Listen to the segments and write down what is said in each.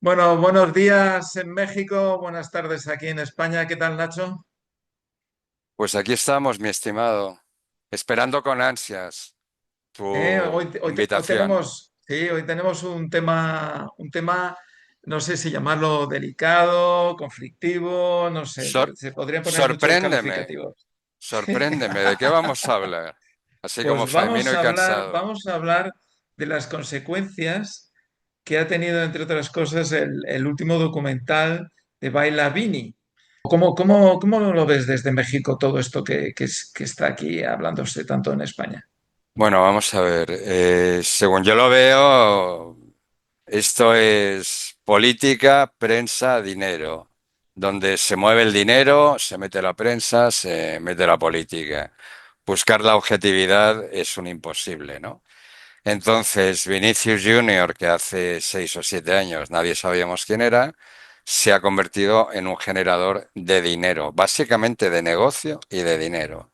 Bueno, buenos días en México, buenas tardes aquí en España. ¿Qué tal, Nacho? Pues aquí estamos, mi estimado, esperando con ansias Hoy, tu hoy invitación. tenemos, sí, hoy tenemos un tema, no sé si llamarlo delicado, conflictivo, no sé, Sor- se podrían poner muchos sorpréndeme, calificativos. sorpréndeme, ¿de qué vamos a hablar? Así como Pues Faemino y cansado. vamos a hablar de las consecuencias que ha tenido, entre otras cosas, el último documental de Baila Vini. ¿Cómo lo ves desde México todo esto que está aquí hablándose tanto en España? Bueno, vamos a ver. Según yo lo veo, esto es política, prensa, dinero. Donde se mueve el dinero, se mete la prensa, se mete la política. Buscar la objetividad es un imposible, ¿no? Entonces, Vinicius Junior, que hace 6 o 7 años nadie sabíamos quién era, se ha convertido en un generador de dinero, básicamente de negocio y de dinero.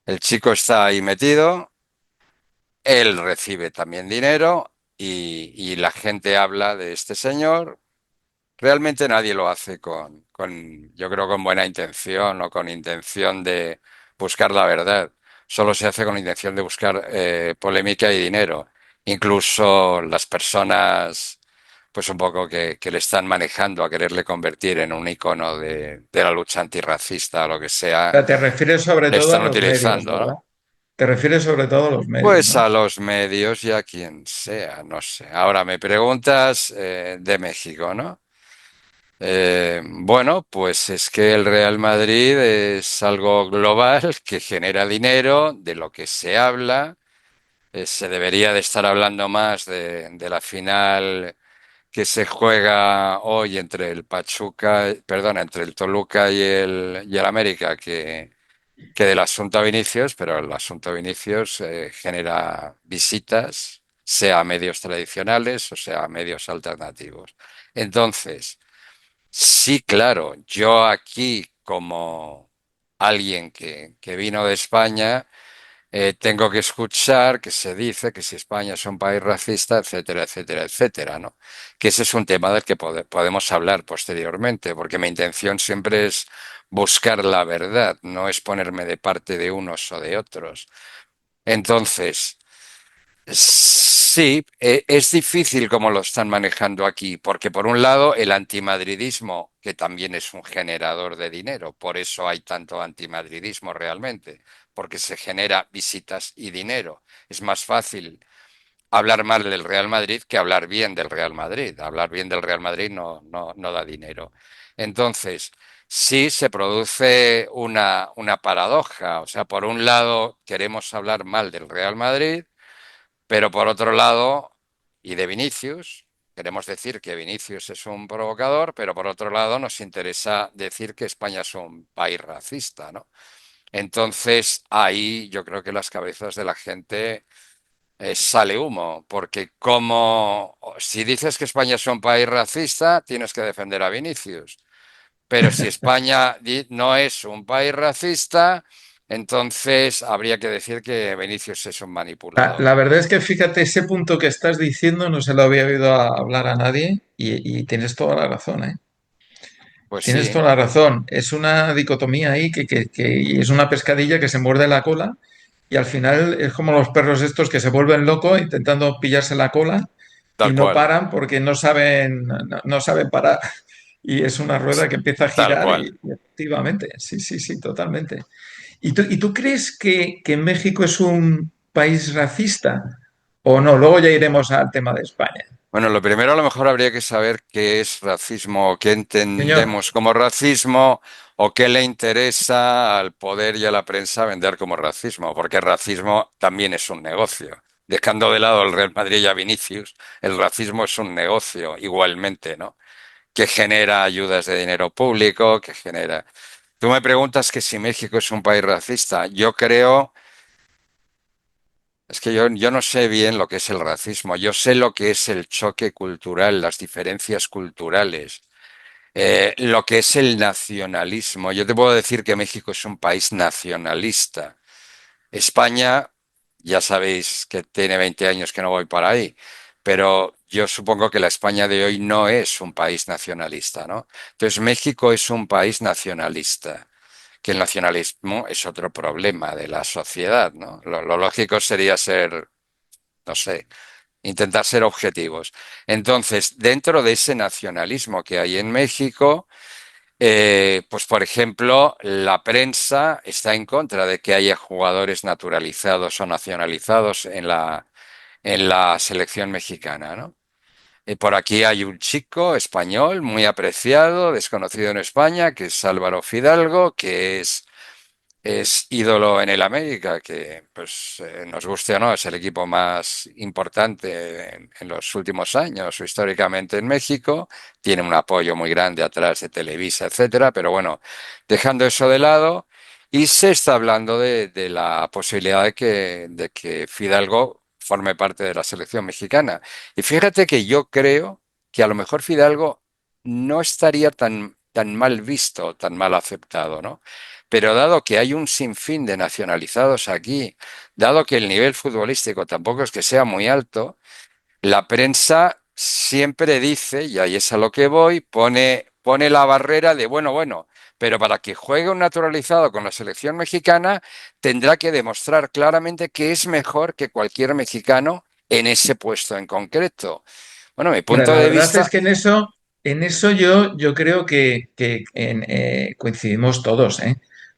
El chico está ahí metido, él recibe también dinero y la gente habla de este señor. Realmente nadie lo hace yo creo, con buena intención o con intención de buscar la verdad. Solo se hace con intención de buscar polémica y dinero. Incluso las personas, pues un poco que le están manejando a quererle convertir en un icono de la lucha antirracista o lo que sea, Te refieres sobre le todo a están los medios, utilizando, ¿verdad? ¿no? Te refieres sobre todo a los medios, Pues ¿no? a los medios y a quien sea, no sé. Ahora me preguntas de México, ¿no? Bueno, pues es que el Real Madrid es algo global que genera dinero, de lo que se habla. Se debería de estar hablando más de la final que se juega hoy entre el Pachuca, perdón, entre el Toluca y el América, que del asunto Vinicius, pero el asunto Vinicius genera visitas, sea a medios tradicionales o sea a medios alternativos. Entonces, sí, claro. Yo aquí, como alguien que vino de España, tengo que escuchar que se dice que si España es un país racista, etcétera, etcétera, etcétera, ¿no? Que ese es un tema del que podemos hablar posteriormente, porque mi intención siempre es buscar la verdad, no es ponerme de parte de unos o de otros. Entonces, sí, es difícil como lo están manejando aquí, porque por un lado el antimadridismo, que también es un generador de dinero, por eso hay tanto antimadridismo realmente, porque se genera visitas y dinero. Es más fácil hablar mal del Real Madrid que hablar bien del Real Madrid. Hablar bien del Real Madrid no da dinero. Entonces, sí se produce una paradoja. O sea, por un lado queremos hablar mal del Real Madrid, pero por otro lado, y de Vinicius, queremos decir que Vinicius es un provocador, pero por otro lado nos interesa decir que España es un país racista, ¿no? Entonces ahí yo creo que las cabezas de la gente sale humo, porque como si dices que España es un país racista, tienes que defender a Vinicius. Pero si España no es un país racista, entonces habría que decir que Vinicius es un La manipulador. verdad es que fíjate, ese punto que estás diciendo no se lo había oído hablar a nadie y tienes toda la razón, ¿eh? Pues Tienes sí. toda la razón. Es una dicotomía ahí y es una pescadilla que se muerde la cola y al final es como los perros estos que se vuelven locos intentando pillarse la cola y Tal no cual, paran porque no saben parar. Y es una rueda que empieza a tal girar cual. y efectivamente, sí, sí, sí, totalmente. ¿Y tú crees que México es un país racista o no? Luego ya iremos al tema de España. Bueno, lo primero a lo mejor habría que saber qué es racismo, o qué Señor, entendemos como racismo o qué le interesa al poder y a la prensa vender como racismo, porque el racismo también es un negocio. Dejando de lado el Real Madrid y a Vinicius, el racismo es un negocio igualmente, ¿no? Que genera ayudas de dinero público, que genera... Tú me preguntas que si México es un país racista. Yo creo... Es que yo no sé bien lo que es el racismo, yo sé lo que es el choque cultural, las diferencias culturales, lo que es el nacionalismo. Yo te puedo decir que México es un país nacionalista. España, ya sabéis que tiene 20 años que no voy para ahí, pero yo supongo que la España de hoy no es un país nacionalista, ¿no? Entonces México es un país nacionalista, que el nacionalismo es otro problema de la sociedad, ¿no? Lo lógico sería ser, no sé, intentar ser objetivos. Entonces, dentro de ese nacionalismo que hay en México, pues por ejemplo, la prensa está en contra de que haya jugadores naturalizados o nacionalizados en la selección mexicana, ¿no? Por aquí hay un chico español muy apreciado, desconocido en España, que es Álvaro Fidalgo, que es ídolo en el América, que pues nos guste o no, es el equipo más importante en los últimos años o históricamente en México. Tiene un apoyo muy grande atrás de Televisa, etcétera. Pero bueno, dejando eso de lado, y se está hablando de la posibilidad de que Fidalgo forme parte de la selección mexicana. Y fíjate que yo creo que a lo mejor Fidalgo no estaría tan mal visto, tan mal aceptado, ¿no? Pero dado que hay un sinfín de nacionalizados aquí, dado que el nivel futbolístico tampoco es que sea muy alto, la prensa siempre dice, y ahí es a lo que voy, pone la barrera de, bueno, pero para que juegue un naturalizado con la selección mexicana, tendrá que demostrar claramente que es mejor que cualquier mexicano en ese puesto en concreto. Bueno, mi Hombre, punto la de verdad es vista, que en eso yo creo que coincidimos todos, ¿eh?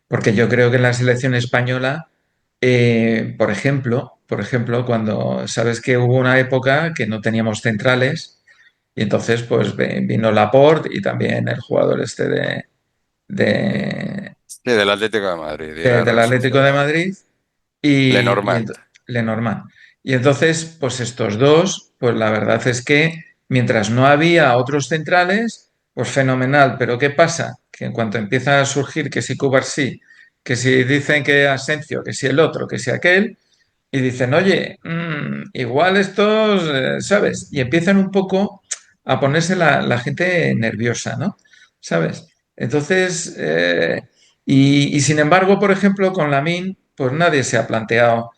Porque yo creo que en la selección española, por ejemplo, cuando sabes que hubo una época que no teníamos centrales y entonces pues vino Laporte y también el jugador este de, sí, del Atlético de Madrid y la del Real Atlético de Sociedad, Madrid y Lenormand. Lenormand. Y entonces, pues estos dos, pues la verdad es que mientras no había otros centrales, pues fenomenal. Pero ¿qué pasa? Que en cuanto empieza a surgir que si Cubarsí, que si dicen que Asencio, que si el otro, que si aquel, y dicen, oye, igual estos, ¿sabes? Y empiezan un poco a ponerse la gente nerviosa, ¿no? ¿Sabes? Entonces, y sin embargo, por ejemplo, con Lamine, pues nadie se ha planteado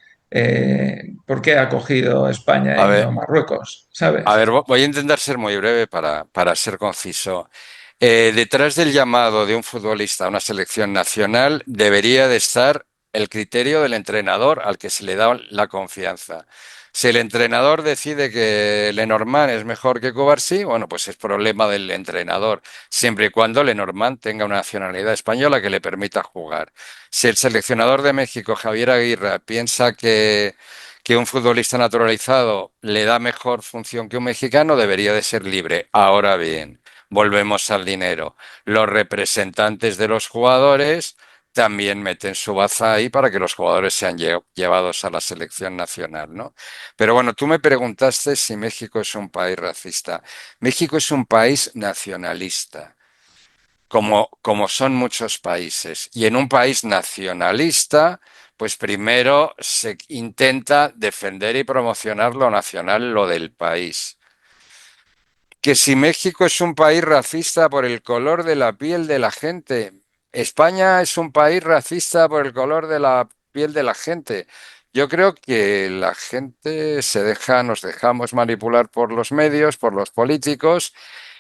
por qué ha cogido España A y no ver, Marruecos, A ¿sabes? ver, voy a intentar ser muy breve para ser conciso. Detrás del llamado de un futbolista a una selección nacional debería de estar el criterio del entrenador al que se le da la confianza. Si el entrenador decide que Lenormand es mejor que Cubarsí, bueno, pues es problema del entrenador, siempre y cuando Lenormand tenga una nacionalidad española que le permita jugar. Si el seleccionador de México, Javier Aguirre, piensa que un futbolista naturalizado le da mejor función que un mexicano, debería de ser libre. Ahora bien, volvemos al dinero. Los representantes de los jugadores también meten su baza ahí para que los jugadores sean llevados a la selección nacional, ¿no? Pero bueno, tú me preguntaste si México es un país racista. México es un país nacionalista, como son muchos países. Y en un país nacionalista, pues primero se intenta defender y promocionar lo nacional, lo del país. Que si México es un país racista por el color de la piel de la gente, España es un país racista por el color de la piel de la gente. Yo creo que la gente nos dejamos manipular por los medios, por los políticos,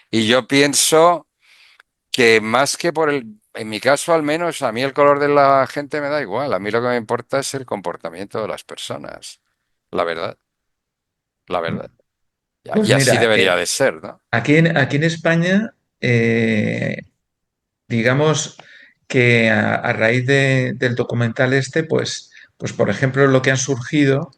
y yo pienso que más que en mi caso al menos, a mí el color de la gente me da igual. A mí lo que me importa es el comportamiento de las personas. La verdad, la verdad. Pues Y así mira, debería de ser, ¿no? aquí en España, digamos que a raíz del documental este, pues por ejemplo, lo que han surgido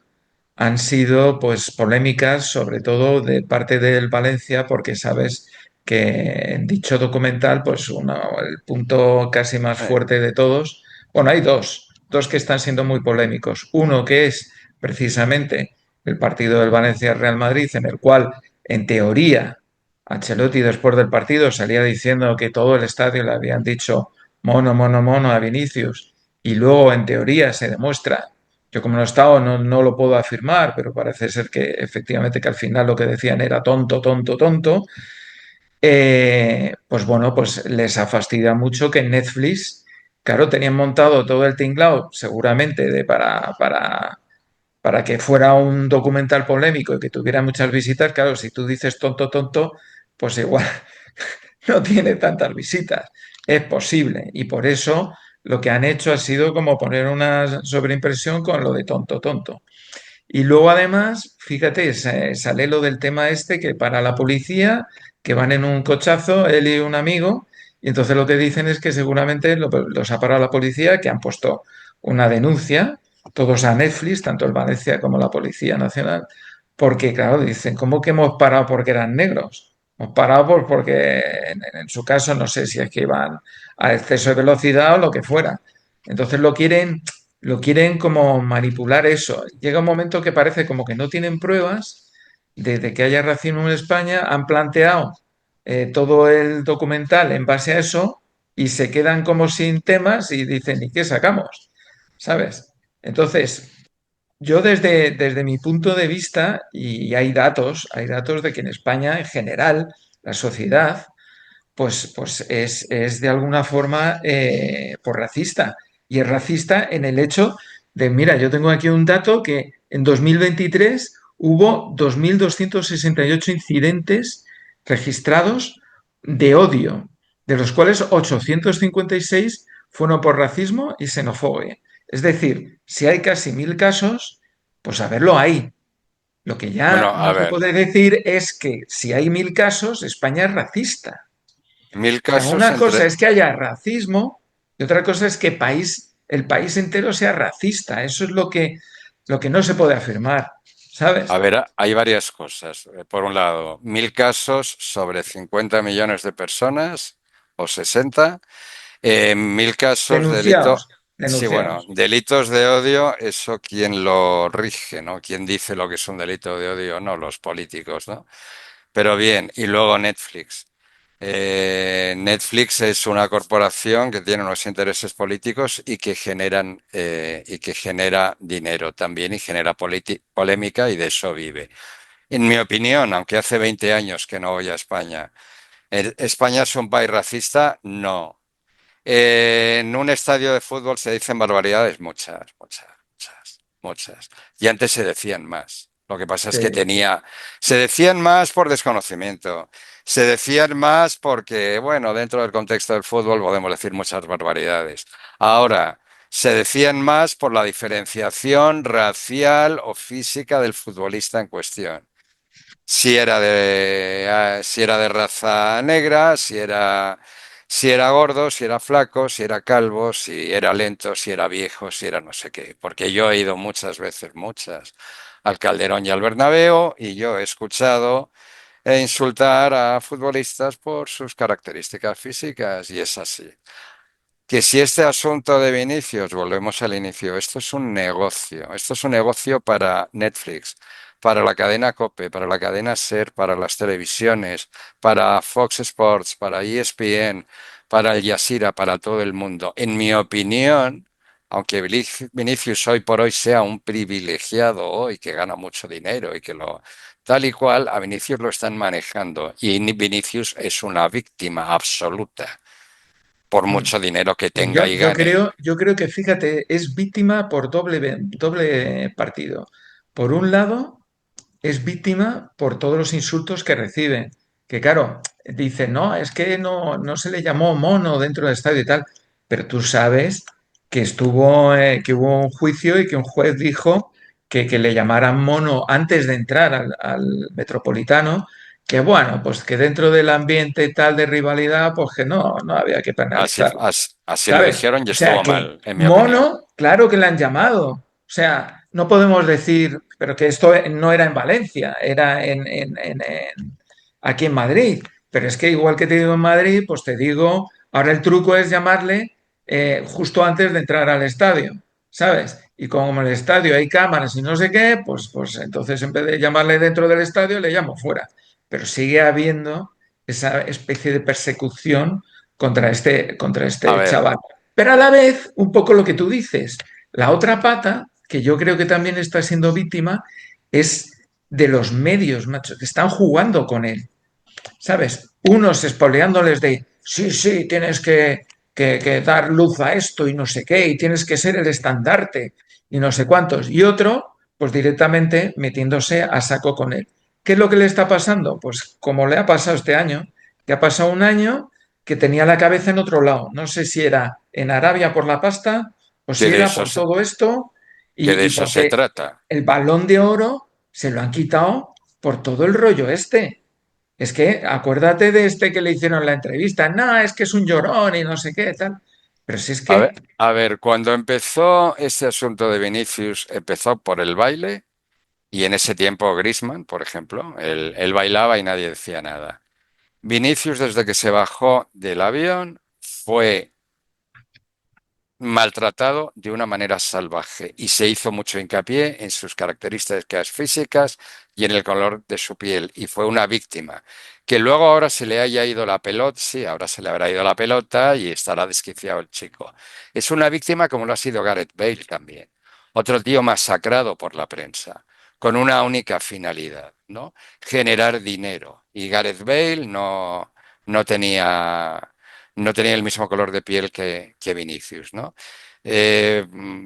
han sido pues polémicas, sobre todo de parte del Valencia, porque sabes que en dicho documental, pues el punto casi más Eh, fuerte de todos, bueno, hay dos que están siendo muy polémicos. Uno que es precisamente el partido del Valencia-Real Madrid, en el cual, en teoría, Ancelotti después del partido salía diciendo que todo el estadio le habían dicho mono, mono, mono a Vinicius, y luego en teoría se demuestra, yo como no he estado no lo puedo afirmar, pero parece ser que efectivamente que al final lo que decían era tonto, tonto, tonto. Pues bueno, pues les ha fastidiado mucho que Netflix, claro, tenían montado todo el tinglao seguramente para que fuera un documental polémico y que tuviera muchas visitas, claro, si tú dices tonto, tonto, pues igual no tiene tantas visitas. Es posible. Y por eso lo que han hecho ha sido como poner una sobreimpresión con lo de tonto, tonto. Y luego además, fíjate, sale lo del tema este que para la policía, que van en un cochazo, él y un amigo, y entonces lo que dicen es que seguramente los ha parado la policía, que han puesto una denuncia, todos a Netflix, tanto el Valencia como la Policía Nacional, porque claro, dicen, ¿cómo que hemos parado porque eran negros? Hemos parado porque en su caso no sé si es que iban a exceso de velocidad o lo que fuera. Entonces lo quieren como manipular eso. Llega un momento que parece como que no tienen pruebas de que haya racismo en España, han planteado todo el documental en base a eso y se quedan como sin temas y dicen, ¿y qué sacamos? ¿Sabes? Entonces, yo desde mi punto de vista, y hay datos de que en España en general la sociedad pues es de alguna forma pues racista. Y es racista en el hecho de, mira, yo tengo aquí un dato que en 2023 hubo 2.268 incidentes registrados de odio, de los cuales 856 fueron por racismo y xenofobia. Es decir, si hay casi 1.000 casos, pues a verlo ahí. Lo que Bueno, ya a no se ver, puede decir es que si hay 1.000 casos, España es racista. 1000 O sea, casos una entre... cosa es que haya racismo y otra cosa es que el país entero sea racista. Eso es lo que no se puede afirmar, A ¿sabes? ver, hay varias cosas. Por un lado, 1000 casos sobre 50 millones de personas o 60. 1000 casos de delito. Denunciados, Sí, bueno, denunciados. delitos de odio, eso quién lo rige, ¿no? ¿Quién dice lo que es un delito de odio? No, los políticos, ¿no? Pero bien, y luego Netflix. Netflix es una corporación que tiene unos intereses políticos y que genera dinero también y genera polémica y de eso vive. En mi opinión, aunque hace 20 años que no voy a España, ¿España es un país racista? No. En un estadio de fútbol se dicen barbaridades, muchas, muchas, muchas, muchas. Y antes se decían más. Lo que pasa es que Sí. se decían más por desconocimiento, se decían más porque, bueno, dentro del contexto del fútbol podemos decir muchas barbaridades. Ahora, se decían más por la diferenciación racial o física del futbolista en cuestión. Si era de raza negra, si era gordo, si era flaco, si era calvo, si era lento, si era viejo, si era no sé qué. Porque yo he ido muchas veces, muchas, al Calderón y al Bernabéu y yo he escuchado insultar a futbolistas por sus características físicas y es así. Que si este asunto de Vinicius, volvemos al inicio, esto es un negocio para Netflix, para la cadena COPE, para la cadena SER, para las televisiones, para Fox Sports, para ESPN, para Al Jazeera, para todo el mundo. En mi opinión, aunque Vinicius hoy por hoy sea un privilegiado hoy que gana mucho dinero y que lo tal y cual, a Vinicius lo están manejando y Vinicius es una víctima absoluta por Mm. mucho dinero que Pues tenga yo, y yo gane. creo, yo creo que, fíjate, es víctima por doble partido. Por un lado, es víctima por todos los insultos que recibe. Que claro, dice, no, es que no se le llamó mono dentro del estadio y tal, pero tú sabes que hubo un juicio y que un juez dijo que le llamaran mono antes de entrar al Metropolitano, que bueno, pues que dentro del ambiente tal de rivalidad, pues que no había que Así, penalizar. así lo ¿Sabes? dijeron y O sea estuvo que mal, en mi opinión. mono, claro que le han llamado. O sea, no podemos decir, pero que esto no era en Valencia, era aquí en Madrid. Pero es que igual que te digo en Madrid, pues te digo, ahora el truco es llamarle justo antes de entrar al estadio, ¿sabes? Y como en el estadio hay cámaras y no sé qué, pues entonces en vez de llamarle dentro del estadio, le llamo fuera. Pero sigue habiendo esa especie de persecución contra A este ver, chaval. Pero a la vez, un poco lo que tú dices, la otra pata, que yo creo que también está siendo víctima, es de los medios, macho, que están jugando con él. ¿Sabes? Unos espoleándoles de, sí, sí, tienes que dar luz a esto y no sé qué, y tienes que ser el estandarte y no sé cuántos. Y otro, pues directamente metiéndose a saco con él. ¿Qué es lo que le está pasando? Pues como le ha pasado este año, que ha pasado un año que tenía la cabeza en otro lado. No sé si era en Arabia por la pasta o Que si era por todo esto que de y eso se porque trata. el Balón de Oro se lo han quitado por todo el rollo este. Es que acuérdate de este que le hicieron la entrevista. No, es que es un llorón y no sé qué, tal. Pero si es que A ver, cuando empezó este asunto de Vinicius, empezó por el baile y en ese tiempo Griezmann, por ejemplo, él bailaba y nadie decía nada. Vinicius, desde que se bajó del avión, fue maltratado de una manera salvaje y se hizo mucho hincapié en sus características físicas y en el color de su piel y fue una víctima. Que luego ahora se le haya ido la pelota, sí, ahora se le habrá ido la pelota y estará desquiciado el chico. Es una víctima como lo ha sido Gareth Bale también, otro tío masacrado por la prensa, con una única finalidad, ¿no? Generar dinero. Y Gareth Bale no tenía el mismo color de piel que Vinicius, ¿no?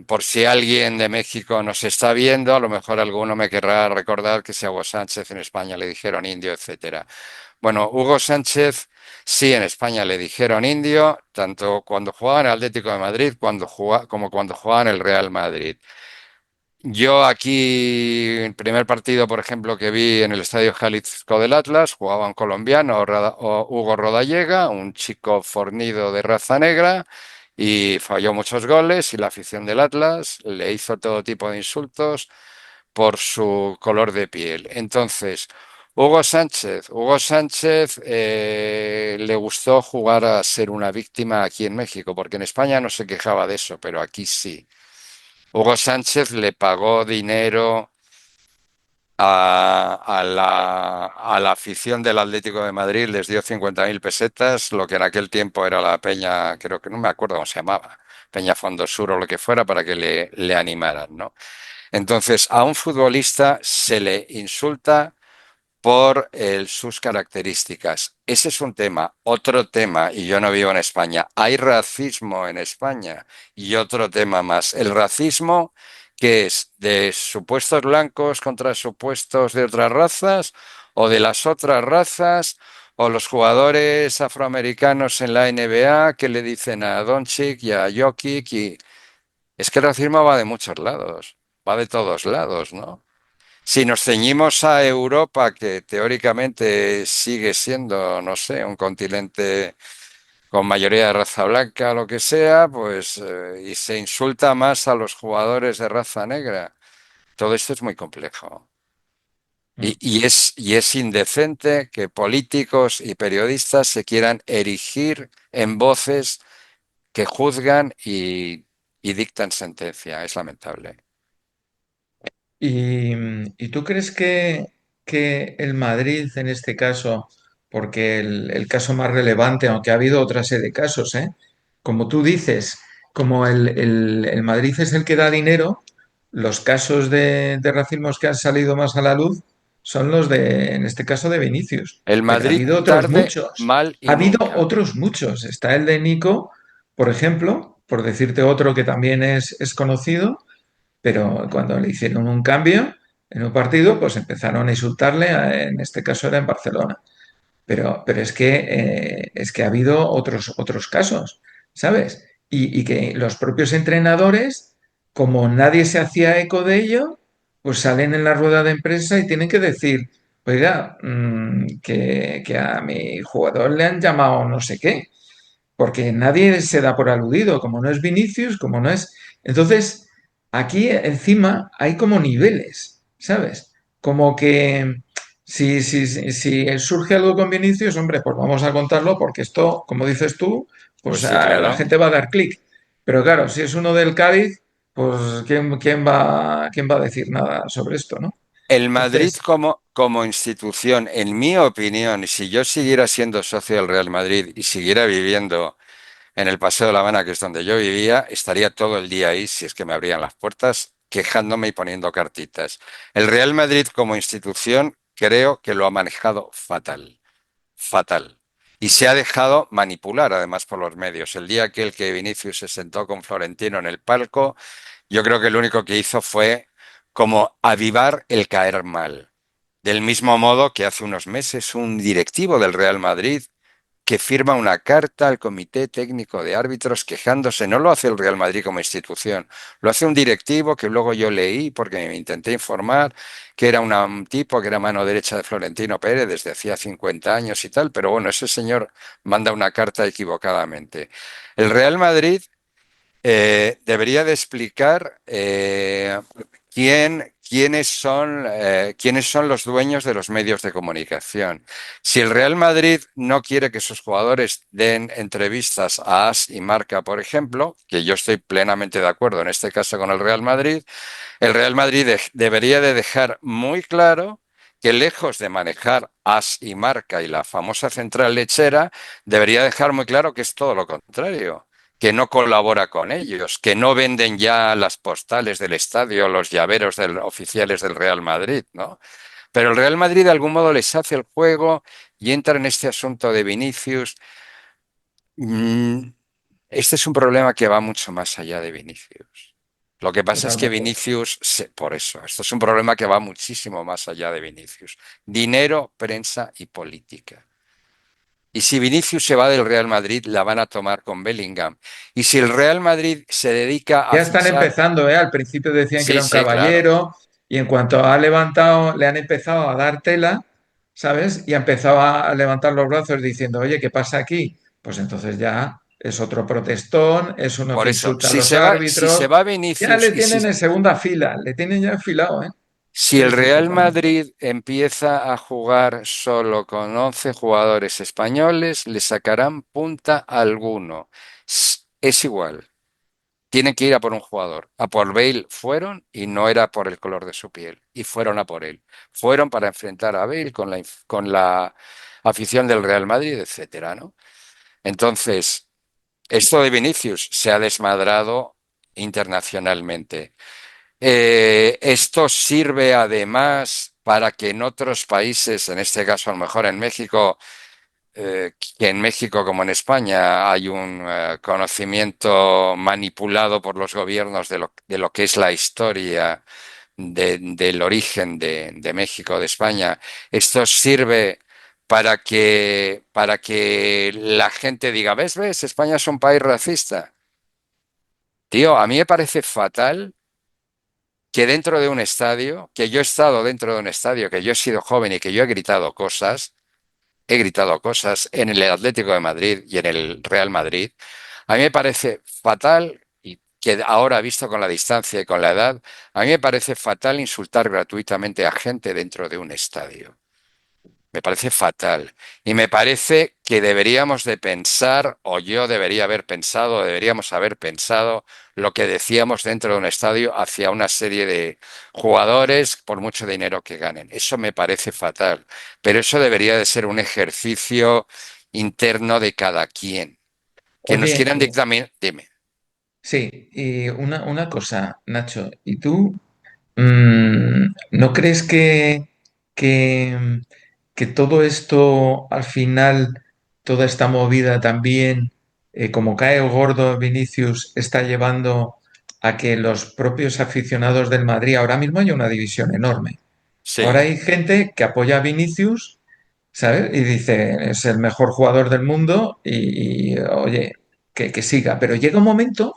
Por si alguien de México nos está viendo, a lo mejor alguno me querrá recordar que si a Hugo Sánchez en España le dijeron indio, etcétera. Bueno, Hugo Sánchez sí en España le dijeron indio, tanto cuando jugaba en el Atlético de Madrid como cuando jugaba en el Real Madrid. Yo aquí, el primer partido, por ejemplo, que vi en el Estadio Jalisco del Atlas, jugaba un colombiano, Hugo Rodallega, un chico fornido de raza negra, y falló muchos goles y la afición del Atlas le hizo todo tipo de insultos por su color de piel. Entonces, Hugo Sánchez le gustó jugar a ser una víctima aquí en México, porque en España no se quejaba de eso, pero aquí sí. Hugo Sánchez le pagó dinero a la afición del Atlético de Madrid, les dio 50.000 pesetas, lo que en aquel tiempo era la Peña, creo que no me acuerdo cómo se llamaba, Peña Fondo Sur o lo que fuera, para que le animaran, ¿no? Entonces, a un futbolista se le insulta por sus características. Ese es un tema. Otro tema, y yo no vivo en España, hay racismo en España. Y otro tema más, el racismo que es de supuestos blancos contra supuestos de otras razas o de las otras razas o los jugadores afroamericanos en la NBA que le dicen a Doncic y a Jokic y es que el racismo va de muchos lados, va de todos lados, ¿no? Si nos ceñimos a Europa, que teóricamente sigue siendo, no sé, un continente con mayoría de raza blanca, lo que sea, pues, y se insulta más a los jugadores de raza negra. Todo esto es muy complejo. Y es indecente que políticos y periodistas se quieran erigir en voces que juzgan y dictan sentencia. Es lamentable. ¿Y, y tú crees que el Madrid en este caso, porque el caso más relevante, aunque ha habido otra serie de casos, ¿eh? Como tú dices, como el Madrid es el que da dinero, los casos de racismos que han salido más a la luz son los de, en este caso, de Vinicius. El Pero ha Madrid habido otros tarde, muchos. mal Ha y habido nunca. otros muchos. Está el de Nico, por ejemplo, por decirte otro que también es conocido, pero cuando le hicieron un cambio en un partido, pues empezaron a insultarle, en este caso era en Barcelona. Pero es que ha habido otros casos, ¿sabes? Y que los propios entrenadores, como nadie se hacía eco de ello, pues salen en la rueda de prensa y tienen que decir, oiga, que a mi jugador le han llamado no sé qué porque nadie se da por aludido, como no es Vinicius, como no es... Entonces, aquí encima hay como niveles, ¿sabes? Como que si surge algo con Vinicius, hombre, pues vamos a contarlo porque esto, como dices tú, pues Sí, la claro. gente va a dar clic. Pero claro, si es uno del Cádiz, pues quién va a decir nada sobre esto, ¿no? El Madrid Entonces, como institución, en mi opinión, y si yo siguiera siendo socio del Real Madrid y siguiera viviendo en el Paseo de la Habana, que es donde yo vivía, estaría todo el día ahí, si es que me abrían las puertas, quejándome y poniendo cartitas. El Real Madrid como institución creo que lo ha manejado fatal, fatal. Y se ha dejado manipular además por los medios. El día que Vinicius se sentó con Florentino en el palco, yo creo que lo único que hizo fue como avivar el caer mal. Del mismo modo que hace unos meses un directivo del Real Madrid que firma una carta al Comité Técnico de Árbitros quejándose. No lo hace el Real Madrid como institución, lo hace un directivo que luego yo leí porque me intenté informar, que era un tipo que era mano derecha de Florentino Pérez desde hacía 50 años y tal, pero bueno, ese señor manda una carta equivocadamente. El Real Madrid debería de explicar quiénes son los dueños de los medios de comunicación. Si el Real Madrid no quiere que sus jugadores den entrevistas a AS y Marca, por ejemplo, que yo estoy plenamente de acuerdo en este caso con el Real Madrid debería de dejar muy claro que lejos de manejar AS y Marca y la famosa central lechera, debería dejar muy claro que es todo lo contrario, que no colabora con ellos, que no venden ya las postales del estadio, los llaveros oficiales del Real Madrid, ¿no? Pero el Real Madrid de algún modo les hace el juego y entra en este asunto de Vinicius. Mm, Este es un problema que va mucho más allá de Vinicius. Lo que pasa es que Totalmente. por eso, esto es un problema que va muchísimo más allá de Vinicius. Dinero, prensa y política. Y si Vinicius se va del Real Madrid, la van a tomar con Bellingham. Y si el Real Madrid se dedica a Ya están fichar, empezando, ¿eh? Al principio decían que sí, era un sí, claro. caballero y en cuanto ha levantado, le han empezado a dar tela, ¿sabes? Y ha empezado a levantar los brazos diciendo, oye, ¿qué pasa aquí? Pues entonces ya es otro protestón, es uno Por que eso, insulta a los árbitros. si se va Ya Vinicius le tienen en segunda fila, le tienen ya enfilado, ¿eh? si Sí, el sí, Real totalmente. Madrid empieza a jugar solo con 11 jugadores españoles, le sacarán punta a alguno. Es igual. Tienen que ir a por un jugador. A por Bale fueron y no era por el color de su piel. Y fueron a por él. Fueron para enfrentar a Bale con la afición del Real Madrid, etcétera, ¿no? Entonces, esto de Vinicius se ha desmadrado internacionalmente. Esto sirve además para que en otros países, en este caso a lo mejor en México, que en México como en España hay un conocimiento manipulado por los gobiernos de lo que es la historia del origen de México, de España. Esto sirve para que la gente diga, ¿ves? España es un país racista. Tío, a mí me parece fatal que dentro de un estadio, que yo he estado dentro de un estadio, que yo he sido joven y que yo he gritado cosas en el Atlético de Madrid y en el Real Madrid. A mí me parece fatal, y que ahora visto con la distancia y con la edad, a mí me parece fatal insultar gratuitamente a gente dentro de un estadio. Me parece fatal. Y me parece que deberíamos de pensar, o yo debería haber pensado, deberíamos haber pensado lo que decíamos dentro de un estadio hacia una serie de jugadores por mucho dinero que ganen. Eso me parece fatal. Pero eso debería de ser un ejercicio interno de cada quien. Que nos Oye, quieran dictaminar. Dime. sí, y una cosa, Nacho, ¿y tú no crees que, que todo esto, al final, toda esta movida también, como cae gordo Vinicius, está llevando a que los propios aficionados del Madrid, ahora mismo hay una división enorme. Ahora Sí, hay gente que apoya a Vinicius, ¿sabes? Y dice, es el mejor jugador del mundo oye, que siga. Pero llega un momento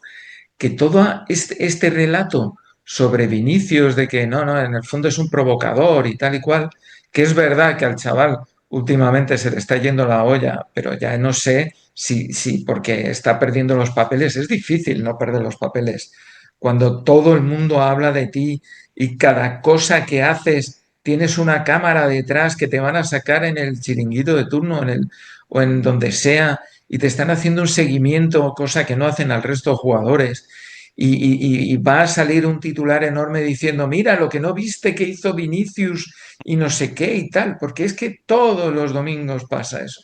que todo este relato sobre Vinicius, de que no, en el fondo es un provocador y tal y cual, que es verdad que al chaval últimamente se le está yendo la olla, pero ya no sé si porque está perdiendo los papeles, es difícil no perder los papeles. Cuando todo el mundo habla de ti y cada cosa que haces tienes una cámara detrás que te van a sacar en el chiringuito de turno o en donde sea y te están haciendo un seguimiento, cosa que no hacen al resto de jugadores. Y va a salir un titular enorme diciendo, mira lo que no viste que hizo Vinicius y no sé qué y tal, porque es que todos los domingos pasa eso.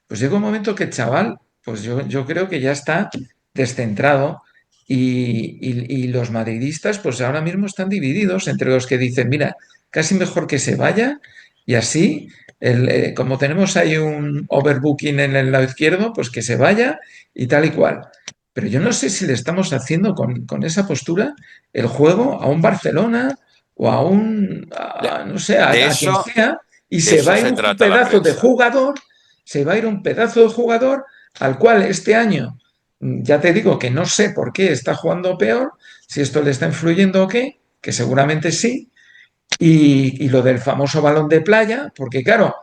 Pues llega un momento que el chaval, pues yo creo que ya está descentrado y los madridistas pues ahora mismo están divididos entre los que dicen, mira, casi mejor que se vaya y así, como tenemos ahí un overbooking en el lado izquierdo, pues que se vaya y tal y cual. Pero yo no sé si le estamos haciendo con esa postura el juego a un Barcelona o a un, De, no sé, de a quien eso, sea, y de se va eso a ir se un trata la pedazo de prensa. jugador, se va a ir un pedazo de jugador al cual este año, ya te digo que no sé por qué está jugando peor, si esto le está influyendo o qué, que seguramente sí, y lo del famoso balón de playa, porque claro,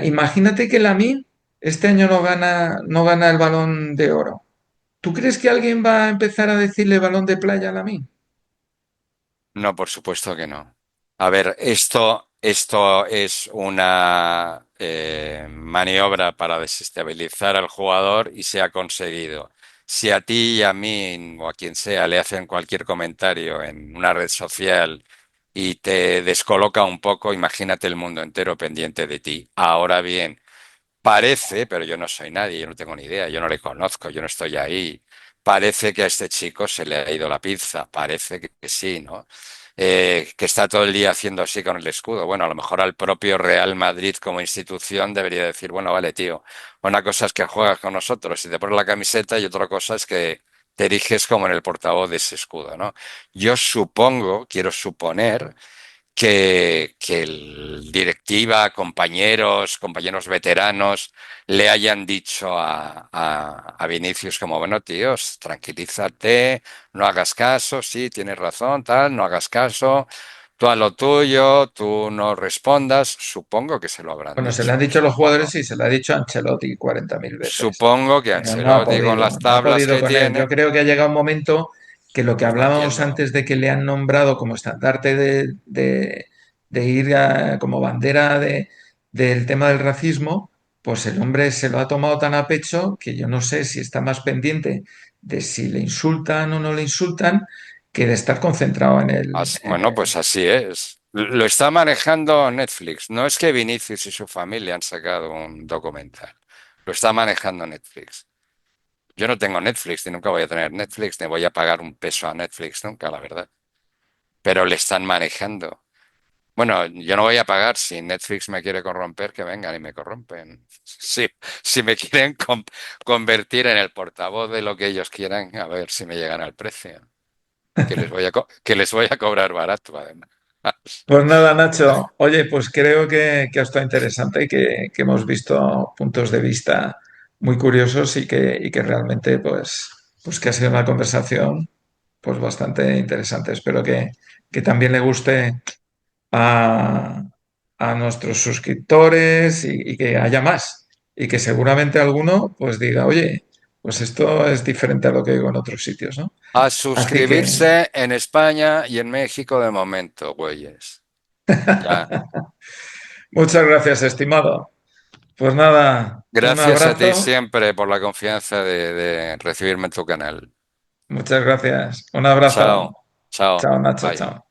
imagínate que Lamine este año no gana el balón de oro. ¿Tú crees que alguien va a empezar a decirle balón de playa a Lamine? No, por supuesto que no. A ver, esto es una maniobra para desestabilizar al jugador y se ha conseguido. Si a ti y a mí o a quien sea le hacen cualquier comentario en una red social y te descoloca un poco, imagínate el mundo entero pendiente de ti. Ahora bien, parece, pero yo no soy nadie, yo no tengo ni idea, yo no le conozco, yo no estoy ahí. Parece que a este chico se le ha ido la pinza, parece que sí, ¿no? Que está todo el día haciendo así con el escudo. Bueno, a lo mejor al propio Real Madrid como institución debería decir, bueno, vale, tío, una cosa es que juegas con nosotros y te pones la camiseta y otra cosa es que te eriges como en el portavoz de ese escudo, ¿no? Yo supongo, quiero suponer que el directiva, compañeros veteranos, le hayan dicho a Vinicius como, bueno, tíos, tranquilízate, no hagas caso, sí, tienes razón, tal, no hagas caso, tú haz lo tuyo, tú no respondas. Supongo que se lo habrán Bueno, se le han dicho, dicho a los jugadores supongo. y se le ha dicho a Ancelotti 40.000 veces, Supongo que pero no ha Ancelotti con podido, las no ha tablas podido que con él. Yo tiene, creo que ha llegado un momento que lo que pues no hablábamos entiendo. antes de que le han nombrado como estandarte de ir como bandera del tema del racismo, pues el hombre se lo ha tomado tan a pecho que yo no sé si está más pendiente de si le insultan o no le insultan que de estar concentrado en Bueno, pues así es. Lo está manejando Netflix. No es que Vinicius y su familia han sacado un documental. Lo está manejando Netflix. Yo no tengo Netflix y nunca voy a tener Netflix, ni voy a pagar un peso a Netflix nunca, la verdad. Pero le están manejando. Bueno, yo no voy a pagar. Si Netflix me quiere corromper, que vengan y me corrompen. Si me quieren convertir en el portavoz de lo que ellos quieran, a ver si me llegan al precio. Que les voy a cobrar barato, además. Pues nada, Nacho. Oye, pues creo que ha estado interesante y que hemos visto puntos de vista muy curiosos y que realmente, pues que ha sido una conversación pues bastante interesante. Espero que también le guste a, a nuestros suscriptores y que haya más. Y que seguramente alguno pues diga, oye, pues esto es diferente a lo que digo en otros sitios, ¿no? A Así que suscribirse en España y en México de momento, güeyes. Ya. muchas gracias, estimado. Pues nada, un Gracias a ti abrazo. siempre por la confianza de recibirme en tu canal. Muchas gracias. Un abrazo. Chao, chao, Chao, Nacho, bye. chao.